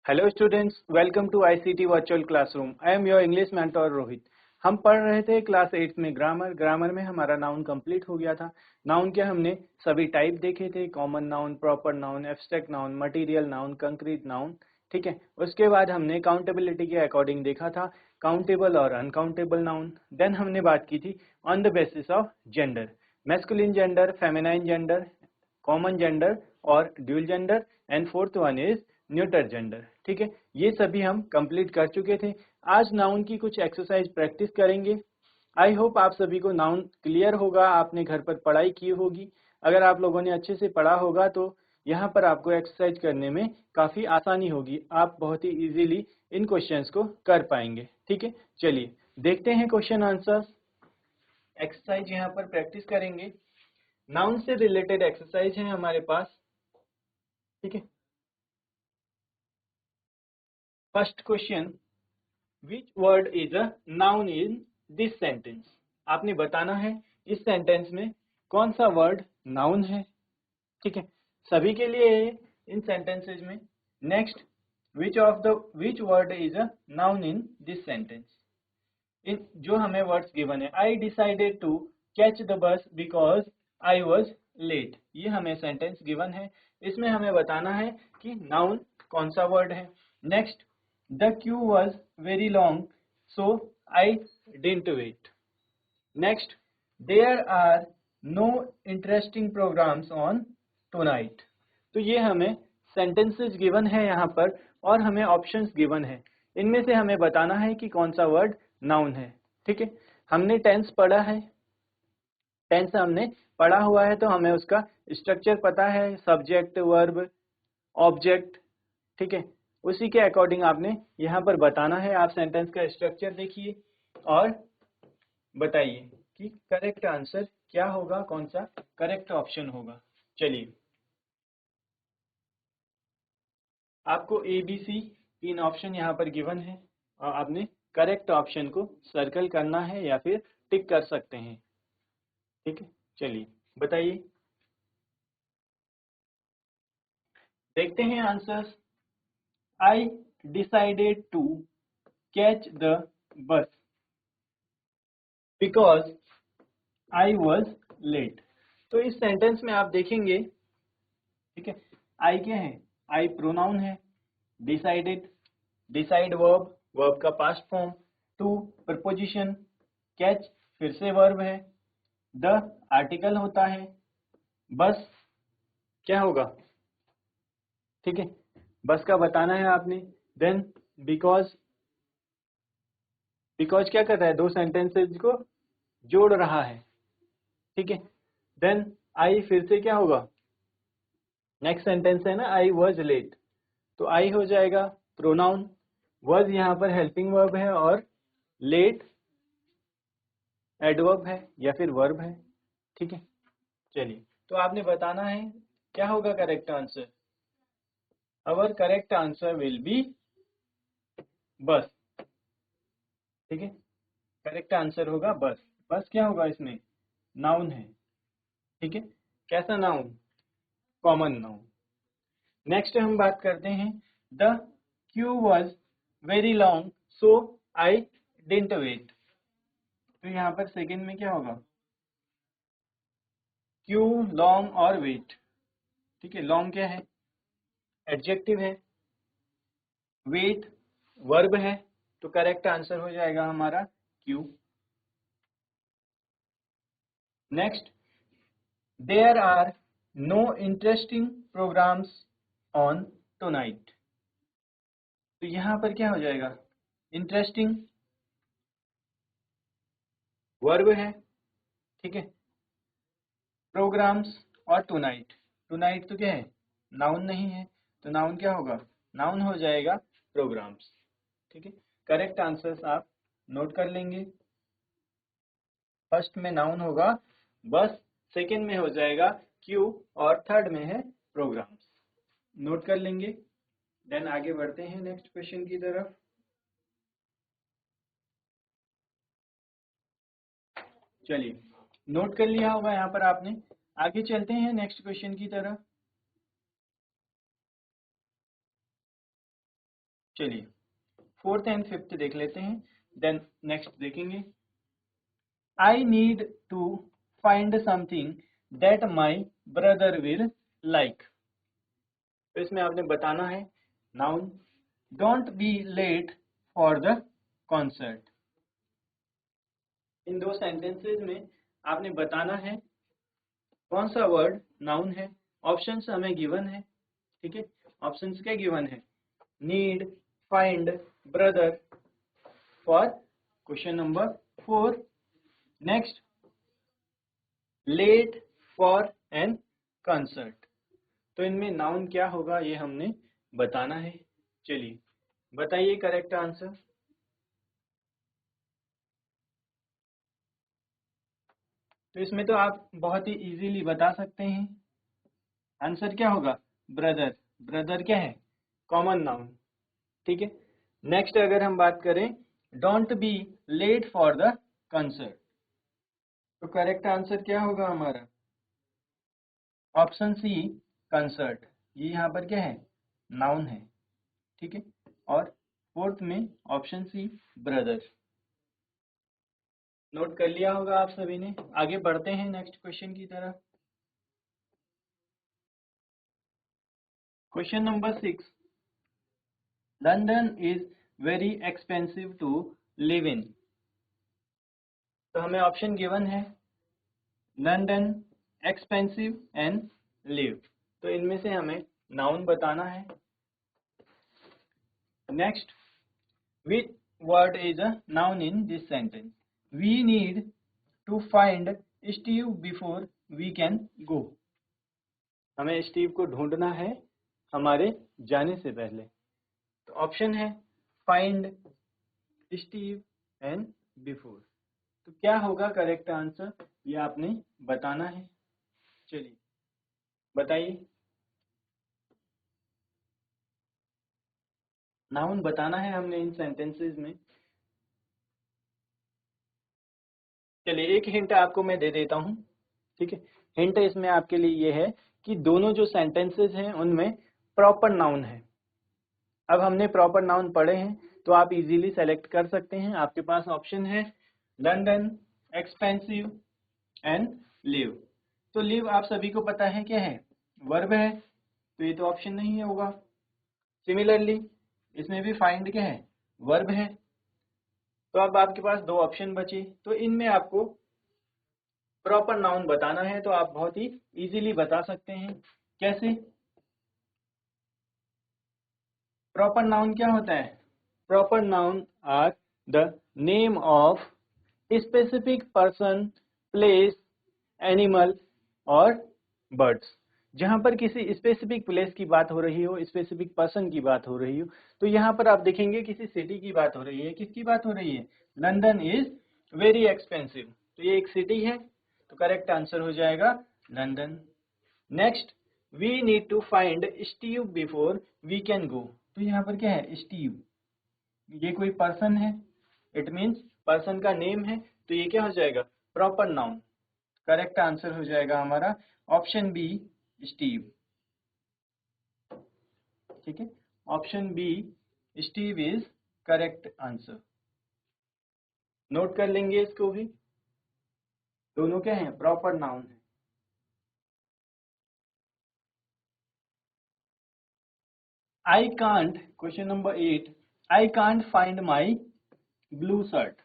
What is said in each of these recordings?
Hello students, welcome to ICT virtual classroom. I am your English mentor Rohit. हम पढ़ रहे थे क्लास 8 में ग्रामर में हमारा नाउन कंप्लीट हो गया था। नाउन के हमने सभी टाइप देखे थे, common noun, proper noun, abstract noun, material noun, concrete noun. ठीक है, उसके बाद हमने काउंटेबिलिटी के अकॉर्डिंग देखा था काउंटेबल और अनकाउंटेबल नाउन। देन हमने बात की थी on the basis of gender, masculine gender, feminine gender, common gender और dual gender, and fourth one is neuter gender. ठीक है, ये सभी हम कंप्लीट कर चुके थे। आज नाउन की कुछ एक्सरसाइज प्रैक्टिस करेंगे। आई होप आप सभी को नाउन क्लियर होगा, आपने घर पर पढ़ाई की होगी। अगर आप लोगों ने अच्छे से पढ़ा होगा तो यहाँ पर आपको एक्सरसाइज करने में काफी आसानी होगी, आप बहुत ही इजीली इन क्वेश्चंस को कर पाएंगे। ठीक है, चलिए देखते हैं क्वेश्चन आंसर्स। एक्सरसाइज यहाँ पर प्रैक्टिस करेंगे। नाउन से रिलेटेड एक्सरसाइज है हमारे पास। ठीक है, first question, which word is a noun in this sentence. आपने बताना है इस सेंटेंस में कौन सा वर्ड नाउन है। ठीक है, सभी के लिए इन सेंटेंसेज में। Next, which word is a noun in this sentence. इन जो हमें वर्ड्स गिवन है, I decided to catch the bus because I was late, ये हमें सेंटेंस गिवन है। इसमें हमें बताना है कि नाउन कौन सा वर्ड है। Next, the queue was very long so I didn't wait. Next, there are no interesting programmes on tonight. तो ये हमें सेंटेंसेस गिवन है यहाँ पर और हमें ऑप्शंस गिवन है। इनमें से हमें बताना है कि कौन सा वर्ड नाउन है। ठीक है, हमने टेंस पढ़ा है, टेंस हमने पढ़ा हुआ है तो हमें उसका स्ट्रक्चर पता है, सब्जेक्ट, वर्ब, ऑब्जेक्ट। ठीक है, उसी के अकॉर्डिंग आपने यहाँ पर बताना है। आप सेंटेंस का स्ट्रक्चर देखिए और बताइए कि करेक्ट आंसर क्या होगा, कौन सा करेक्ट ऑप्शन होगा। चलिए, आपको ए बी सी तीन ऑप्शन यहाँ पर गिवन है और आपने करेक्ट ऑप्शन को सर्कल करना है या फिर टिक कर सकते हैं। ठीक है, चलिए बताइए, देखते हैं answers. I decided to catch the bus because I was late. तो इस सेंटेंस में आप देखेंगे, ठीक है, आई क्या है, आई प्रोनाउन है, डिसाइडेड, डिसाइड वर्ब, वर्ब का past form, to preposition, catch फिर से वर्ब है, द आर्टिकल होता है, बस क्या होगा। ठीक है, बस का बताना है आपने। देन बिकॉज, बिकॉज क्या कर रहा है, दो सेंटेंसेज को जोड़ रहा है। ठीक है, देन आई फिर से क्या होगा, नेक्स्ट सेंटेंस है ना, आई वॉज लेट, तो आई हो जाएगा प्रोनाउन, वॉज यहाँ पर हेल्पिंग वर्ब है और लेट एडवर्ब है या फिर वर्ब है। ठीक है, चलिए, तो आपने बताना है क्या होगा correct answer. Our correct answer will be बस। ठीक है, करेक्ट आंसर होगा बस। बस क्या होगा इसमें, नाउन है। ठीक है, कैसा नाउन, कॉमन नाउन। नेक्स्ट हम बात करते हैं, the queue was very long so I didn't wait. तो यहाँ पर सेकंड में क्या होगा, क्यू, लॉन्ग और वेट। ठीक है, लॉन्ग क्या है, एडजेक्टिव है, वेट वर्ब है, तो करेक्ट आंसर हो जाएगा हमारा queue. Next, there are no interesting programmes on tonight. तो यहाँ पर क्या हो जाएगा, इंटरेस्टिंग वर्ब है। ठीक है, प्रोग्राम्स और टुनाइट, टुनाइट तो क्या है, नाउन नहीं है, तो नाउन क्या होगा, नाउन हो जाएगा प्रोग्राम्स। ठीक है, करेक्ट आंसर्स आप नोट कर लेंगे। फर्स्ट में नाउन होगा बस, सेकंड में हो जाएगा क्यू और थर्ड में है प्रोग्राम्स। नोट कर लेंगे। देन आगे बढ़ते हैं नेक्स्ट क्वेश्चन की तरफ। चलिए, नोट कर लिया होगा यहाँ पर आपने। आगे चलते हैं नेक्स्ट क्वेश्चन की तरफ। चलिए फोर्थ एंड फिफ्थ देख लेते हैं, देन नेक्स्ट देखेंगे। I need to find something that my brother will like. तो इसमें आपने बताना है noun, don't be late for the concert. इन दो सेंटेंसेस में आपने बताना है कौन सा वर्ड नाउन है। ऑप्शंस हमें गिवन है, ठीक है। ऑप्शंस क्या गिवन है? Need, find, brother for question number 4। Next late for an concert. तो इनमें नाउन क्या होगा ये हमने बताना है। चलिए बताइए करेक्ट आंसर। तो इसमें तो आप बहुत ही इजीली बता सकते हैं। आंसर क्या होगा? ब्रदर। ब्रदर क्या है? कॉमन नाउन, ठीक है। नेक्स्ट अगर हम बात करें don't be late for the concert, तो करेक्ट आंसर क्या होगा हमारा? Option C concert. ये यहाँ पर क्या है? नाउन है, ठीक है। और फोर्थ में ऑप्शन सी ब्रदर। नोट कर लिया होगा आप सभी ने। आगे बढ़ते हैं नेक्स्ट क्वेश्चन की तरफ। Question number 6, London is very expensive to live in. तो हमें ऑप्शन गिवन है लंदन, एक्सपेंसिव एंड लिव। तो इनमें से हमें नाउन बताना है। Next, which word is a noun in this sentence? We need to find Steve before we can go. हमें स्टीव को ढूंढना है हमारे जाने से पहले। तो ऑप्शन है फाइंड, स्टीव एंड बिफोर। तो क्या होगा करेक्ट आंसर ये आपने बताना है। चलिए बताइए। नाउन बताना है हमने इन सेंटेंसेस में। चलिए एक हिंट आपको मैं दे देता हूँ, ठीक है। हिंट इसमें आपके लिए ये है कि दोनों जो सेंटेंसेस हैं उनमें प्रॉपर नाउन है। अब हमने प्रॉपर नाउन पढ़े हैं तो आप इजीली सेलेक्ट कर सकते हैं। आपके पास ऑप्शन है लंदन, एक्सपेंसिव एंड लिव। तो लिव आप सभी को पता है क्या है? वर्ब है, तो ये तो ऑप्शन नहीं होगा। सिमिलरली इसमें भी फाइंड क्या है? वर्ब है। तो अब आपके पास दो ऑप्शन बचे, तो इनमें आपको प्रॉपर नाउन बताना है। तो आप बहुत ही इजीली बता सकते हैं। कैसे? प्रॉपर नाउन क्या होता है? Proper noun are the name of specific person, place, animal और बर्ड्स। जहां पर किसी स्पेसिफिक प्लेस की बात हो रही हो, स्पेसिफिक पर्सन की बात हो रही हो, तो यहाँ पर आप देखेंगे किसी सिटी की बात हो रही है। किसकी बात हो रही है? London is very expensive. तो ये एक सिटी है, तो करेक्ट आंसर हो जाएगा London. Next, we need to find Steve before we can go. तो यहाँ पर क्या है? स्टीव, ये कोई पर्सन है, इट मीन्स पर्सन का नेम है। तो ये क्या हो जाएगा? Proper noun. करेक्ट आंसर हो जाएगा हमारा ऑप्शन बी स्टीव, ठीक है। Option B Steve is correct answer. Note कर लेंगे इसको भी। दोनों क्या हैं? प्रॉपर नाउन है। I can't, question number 8, I can't find my blue shirt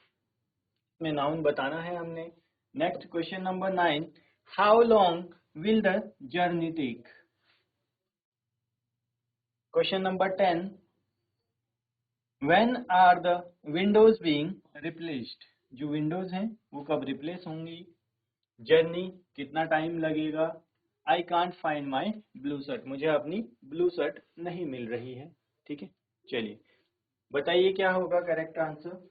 में नाउन बताना है हमने। Next question number 9, how long will the journey take. Question number 10, when are the windows being replaced. जो विंडोज हैं वो कब replace होंगी। जर्नी, कितना टाइम लगेगा। I can't find my blue shirt, मुझे अपनी ब्लू शर्ट नहीं मिल रही है, ठीक है। चलिए बताइए क्या होगा करेक्ट आंसर।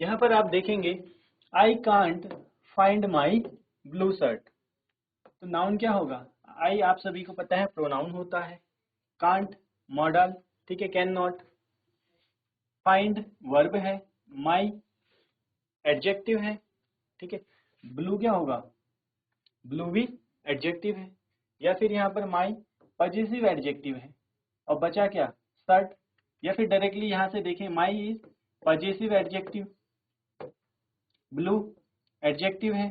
यहाँ पर आप देखेंगे आई can't find my blue shirt, तो नाउन क्या होगा? आई आप सभी को पता है प्रोनाउन होता है, कांट मॉडल, ठीक है, कैन नॉट, फाइंड वर्ब है, माई एडजेक्टिव है, ठीक है। ब्लू क्या होगा? ब्लू भी एडजेक्टिव है। या फिर यहाँ पर माई पजेसिव एडजेक्टिव है और बचा क्या, शर्ट, या फिर डायरेक्टली यहाँ से देखें my is possessive adjective, blue adjective है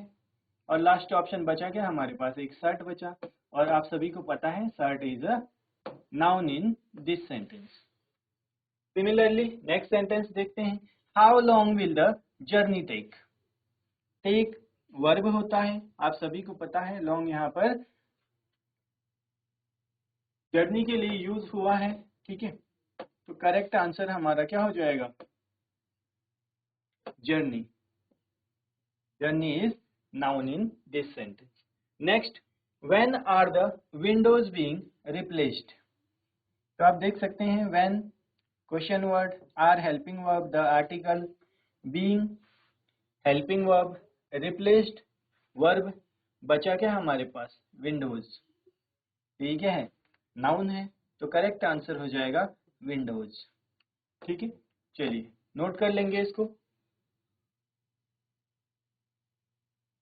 और लास्ट ऑप्शन बचा क्या हमारे पास, एक शर्ट बचा। और आप सभी को पता है shirt is a noun in this sentence. Similarly next sentence देखते हैं, how long will the journey take. Take verb होता है, आप सभी को पता है लॉन्ग यहाँ पर जर्नी के लिए यूज हुआ है, ठीक है। तो करेक्ट आंसर हमारा क्या हो जाएगा, journey. Journey is noun in this sentence. Next, when are the windows being replaced. तो आप देख सकते हैं when question word, are helping verb, the article, being helping verb, replaced verb, बचा क्या हमारे पास, विंडोज। ठीक है, नाउन है, तो करेक्ट आंसर हो जाएगा विंडोज। ठीक है, चलिए नोट कर लेंगे इसको।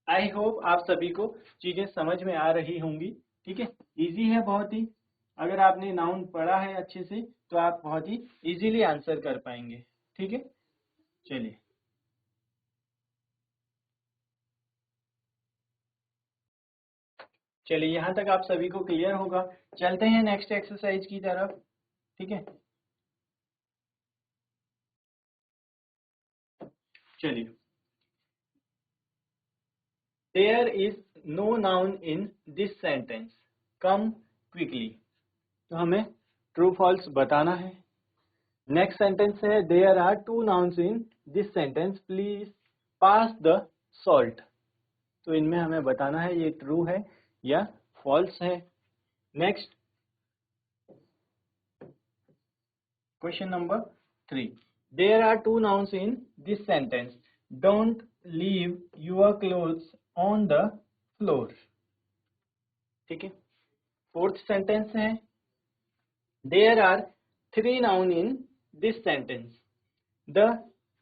आई होप आप सभी को चीजें समझ में आ रही होंगी। ठीक है, इजी है बहुत ही। अगर आपने नाउन पढ़ा है अच्छे से तो आप बहुत ही इजीली आंसर कर पाएंगे। ठीक है, चलिए चलिए यहाँ तक आप सभी को क्लियर होगा। चलते हैं नेक्स्ट एक्सरसाइज की तरफ। ठीक है, चलिए। There is no noun in this sentence, come quickly. तो हमें ट्रू फॉल्स बताना है। नेक्स्ट सेंटेंस है, there are two nouns in this sentence, please pass the salt. तो इनमें हमें बताना है ये ट्रू है या फॉल्स है। Next question number 3, there are two nouns in this sentence, don't leave your clothes on the floor. ठीक है, फोर्थ सेंटेंस है, there are three noun in this sentence, the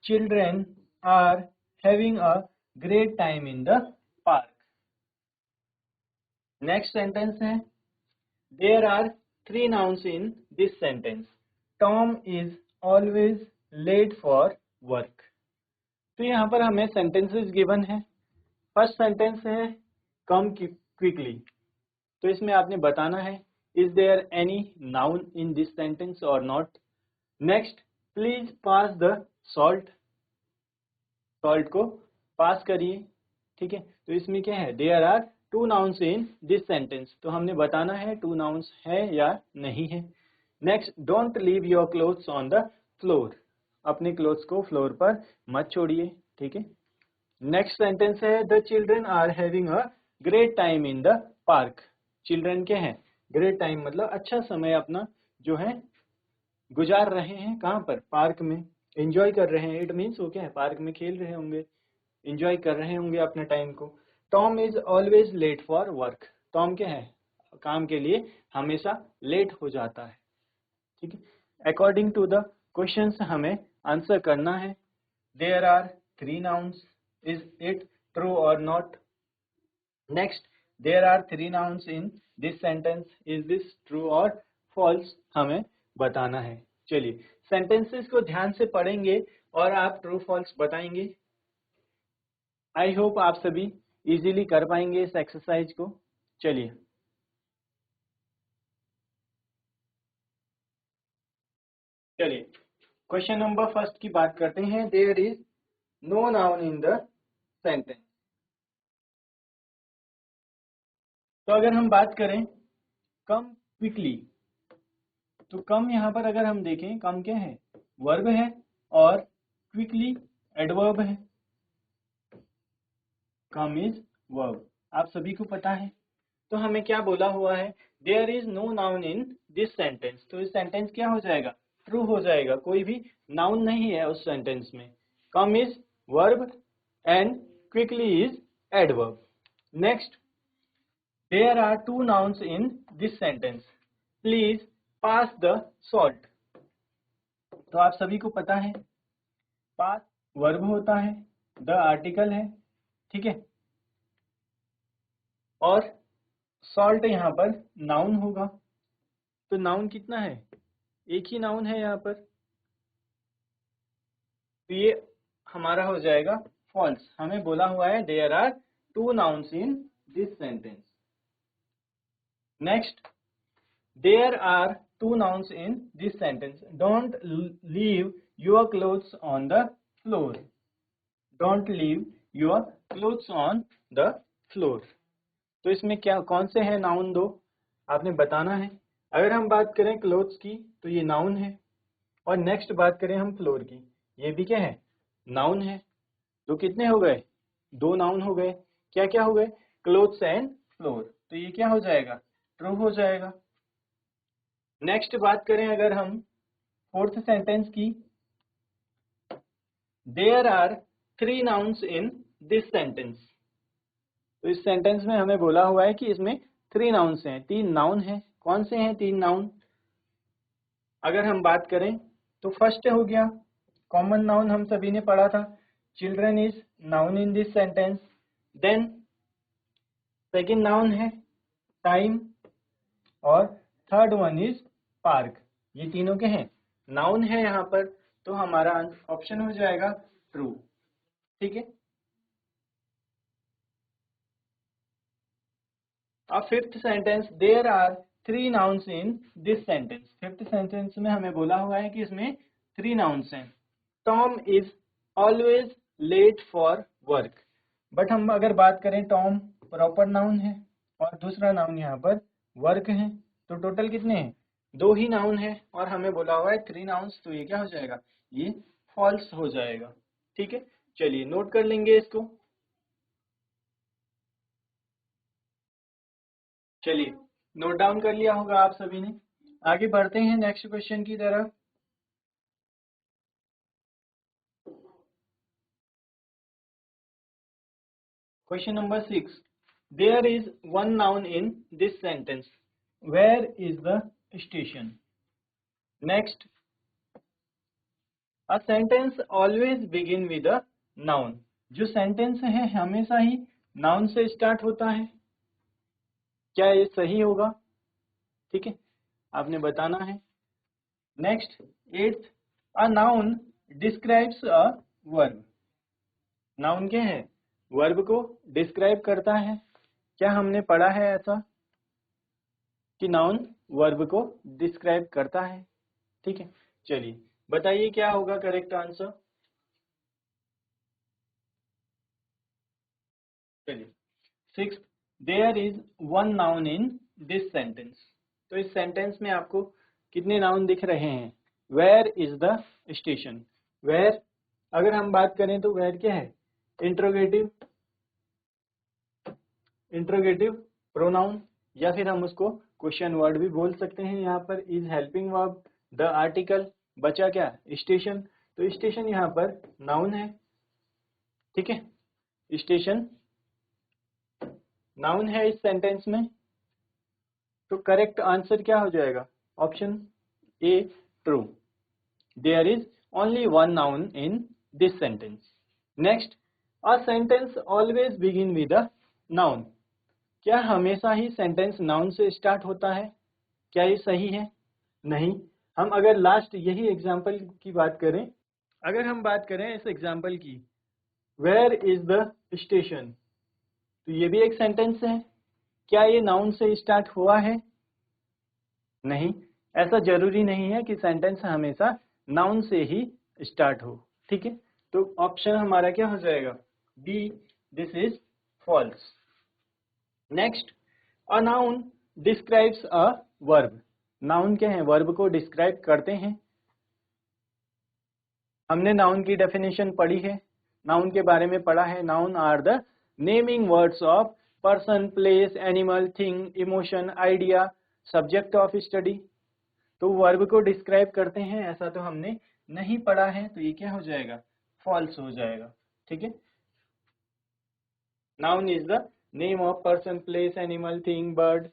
children are having a great time in the park. Next sentence है, there are three nouns in this sentence, Tom is always late for work. तो यहाँ पर हमें sentences given है। First sentence है कम quickly, तो इसमें आपने बताना है is there any noun in this sentence और not. Next, please pass the salt, salt को पास करिए। ठीक है, तो इसमें क्या है, there are two nouns in this sentence, तो हमने बताना है टू नाउन्स है या नहीं है। Next, don't leave your clothes on the floor, अपने क्लोथ्स को फ्लोर पर मत छोड़िए। ठीक है, नेक्स्ट सेंटेंस है, the children are having a great time in the park. Children के हैं, ग्रेट टाइम मतलब अच्छा समय अपना जो है गुजार रहे हैं, कहाँ पर, पार्क में एंजॉय कर रहे हैं। इट मीन्स वो क्या है, पार्क में खेल रहे होंगे, एंजॉय कर रहे होंगे अपने टाइम को। Tom is always late for work, Tom क्या है, काम के लिए हमेशा लेट हो जाता है। ठीक है, अकॉर्डिंग टू द क्वेश्चंस हमें आंसर करना है। There are three nouns, is it true और not. Next, there are three nouns in this sentence, is this true और फॉल्स, हमें बताना है। चलिए सेंटेंसेस को ध्यान से पढ़ेंगे और आप ट्रू फॉल्स बताएंगे। आई होप आप सभी इजीली कर पाएंगे इस एक्सरसाइज को। चलिए चलिए क्वेश्चन नंबर फर्स्ट की बात करते हैं, there is no noun in the sentence. तो अगर हम बात करें कम क्विकली, तो कम यहाँ पर अगर हम देखें, कम क्या है, वर्ब है और क्विकली एडवर्ब है। कम इज वर्ब, आप सभी को पता है। तो हमें क्या बोला हुआ है, there is no noun in this sentence, तो इस सेंटेंस क्या हो जाएगा, ट्रू हो जाएगा, कोई भी नाउन नहीं है उस सेंटेंस में। Come is verb and quickly is adverb. Next, there are two nouns in this sentence, please pass the salt. तो आप सभी को पता है पास वर्ब होता है, द आर्टिकल है, ठीक है, और सॉल्ट यहाँ पर नाउन होगा, तो नाउन कितना है, एक ही नाउन है यहाँ पर, तो ये हमारा हो जाएगा फॉल्स। हमें बोला हुआ है there are two nouns in this sentence. Next, there are two nouns in this sentence. Don't leave your clothes on the floor. Don't leave your clothes on the floor. तो इसमें क्या कौन से हैं नाउन दो, आपने बताना है। अगर हम बात करें क्लोथ्स की तो ये नाउन है, और नेक्स्ट बात करें हम फ्लोर की, ये भी क्या है, नाउन है। तो कितने हो गए, दो नाउन हो गए। क्या क्या हो गए, क्लोथ्स एंड फ्लोर। तो ये क्या हो जाएगा, ट्रू हो जाएगा। नेक्स्ट बात करें अगर हम फोर्थ सेंटेंस की, there are three nouns in this sentence. तो इस सेंटेंस में हमें बोला हुआ है कि इसमें थ्री नाउन्स हैं, तीन नाउन हैं। कौन से हैं तीन नाउन, अगर हम बात करें तो फर्स्ट हो गया कॉमन नाउन, हम सभी ने पढ़ा था, children is noun in this sentence. Then second noun है टाइम, और थर्ड वन इज पार्क। ये तीनों के हैं, नाउन है यहाँ पर, तो हमारा ऑप्शन हो जाएगा ट्रू। ठीक है। अब fifth sentence, there are three nouns in this sentence. Fifth sentence में हमें बोला हुआ है कि इसमें थ्री नाउन्स हैं। Tom is always late for work. But हम अगर बात करें, टॉम प्रॉपर नाउन है और दूसरा नाउन यहाँ पर वर्क है, तो टोटल कितने हैं, दो ही नाउन है, और हमें बोला हुआ है थ्री नाउन्स, तो ये क्या हो जाएगा, ये फॉल्स हो जाएगा। ठीक है, चलिए नोट कर लेंगे इसको। चलिए नोट डाउन कर लिया होगा आप सभी ने। आगे बढ़ते हैं नेक्स्ट क्वेश्चन की तरफ। Question number 6, there is one noun in this sentence, where is the station. Next, a sentence always begin with a noun. जो सेंटेंस है हमेशा ही नाउन से स्टार्ट होता है, क्या ये सही होगा, ठीक है, आपने बताना है। Next, eighth, a noun describes a verb. Noun क्या है, वर्ब को डिस्क्राइब करता है। क्या हमने पढ़ा है ऐसा कि नाउन वर्ब को डिस्क्राइब करता है। ठीक है, चलिए बताइए क्या होगा करेक्ट आंसर। चलिए, six, there is one noun in this sentence. तो इस सेंटेंस में आपको कितने नाउन दिख रहे हैं, where is the station. Where, अगर हम बात करें तो वेयर क्या है, इंट्रोगेटिव, इंट्रोगेटिव प्रोनाउन, या फिर हम उसको क्वेश्चन वर्ड भी बोल सकते हैं। यहाँ पर is helping verb, the article, बचा क्या, स्टेशन। तो स्टेशन यहाँ पर नाउन है। ठीक है, स्टेशन नाउन है इस सेंटेंस में, तो करेक्ट आंसर क्या हो जाएगा, option A true. There is only one noun in this sentence. Next, a sentence always begin with a noun. क्या हमेशा ही सेंटेंस नाउन से स्टार्ट होता है, क्या ये सही है, नहीं। हम अगर लास्ट यही एग्जाम्पल की बात करें, अगर हम बात करें इस एग्जाम्पल की, वेयर इज द स्टेशन, तो ये भी एक सेंटेंस है, क्या ये नाउन से स्टार्ट हुआ है, नहीं। ऐसा जरूरी नहीं है कि सेंटेंस हमेशा नाउन से ही स्टार्ट हो। ठीक है, तो ऑप्शन हमारा क्या हो जाएगा, B, this is false. Next, a noun describes a verb. Noun क्या है, वर्ब को डिस्क्राइब करते हैं। हमने नाउन की डेफिनेशन पढ़ी है, नाउन के बारे में पढ़ा है। Noun are the naming words of person, place, animal, thing, emotion, idea, subject of study. तो वर्ब को डिस्क्राइब करते हैं, ऐसा तो हमने नहीं पढ़ा है, तो ये क्या हो जाएगा, फॉल्स हो जाएगा। ठीक है, noun is the name of person, place, animal, thing, bird,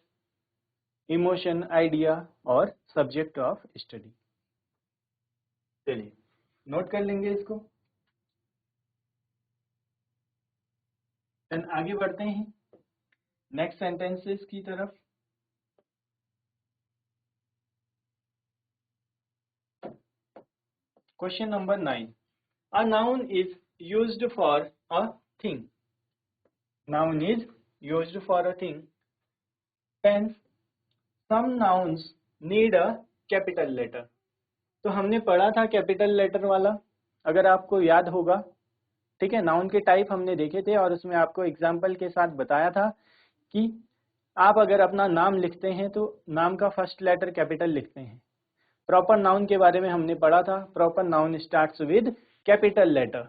emotion, idea और सब्जेक्ट ऑफ स्टडी। चलिए नोट कर लेंगे इसको। देन आगे बढ़ते हैं। नेक्स्ट सेंटेंसेस की तरफ। Question number 9, a noun is used for a thing. Noun is used for a thing. 10, some nouns need a capital letter. तो हमने पढ़ा था कैपिटल लेटर वाला, अगर आपको याद होगा। ठीक है, नाउन के टाइप हमने देखे थे और उसमें आपको एग्जाम्पल के साथ बताया था कि आप अगर अपना नाम लिखते हैं तो नाम का फर्स्ट लेटर कैपिटल लिखते हैं। प्रॉपर नाउन के बारे में हमने पढ़ा था, proper noun starts with capital letter.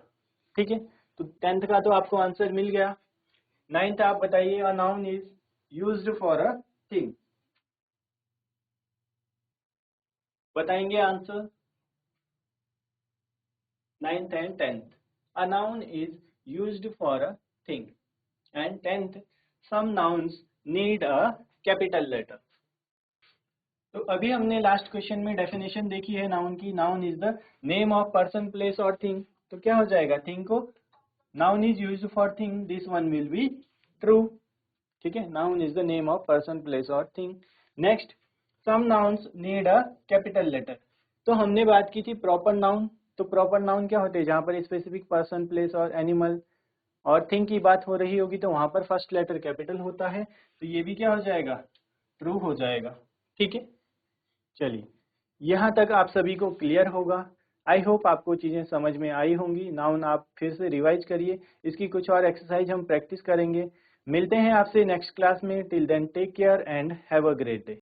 ठीक है, तो 10th का तो आपको आंसर मिल गया। 9th आप बताइए, a noun is used for a thing. बताएंगे answer 9th and 10th। A noun is used for a thing. And 10th, some nouns need a capital letter. तो अभी हमने लास्ट क्वेश्चन में डेफिनेशन देखी है नाउन की। Noun is the name of person, place और thing. तो क्या हो जाएगा, थिंग को noun is used for thing, this one will be true. ठीक है, noun is the name of person, place और thing. Next, some nouns need a capital letter. तो हमने बात की थी प्रॉपर नाउन। तो प्रॉपर नाउन क्या होते हैं, जहाँ पर स्पेसिफिक पर्सन, प्लेस और एनिमल और थिंग की बात हो रही होगी तो वहां पर फर्स्ट लेटर कैपिटल होता है। तो ये भी क्या हो जाएगा, ट्रू हो जाएगा। ठीक है, चलिए यहाँ तक आप सभी को क्लियर होगा। आई होप आपको चीज़ें समझ में आई होंगी। नाउन आप फिर से रिवाइज करिए, इसकी कुछ और एक्सरसाइज हम प्रैक्टिस करेंगे। मिलते हैं आपसे नेक्स्ट क्लास में। Till then take care and have a great day.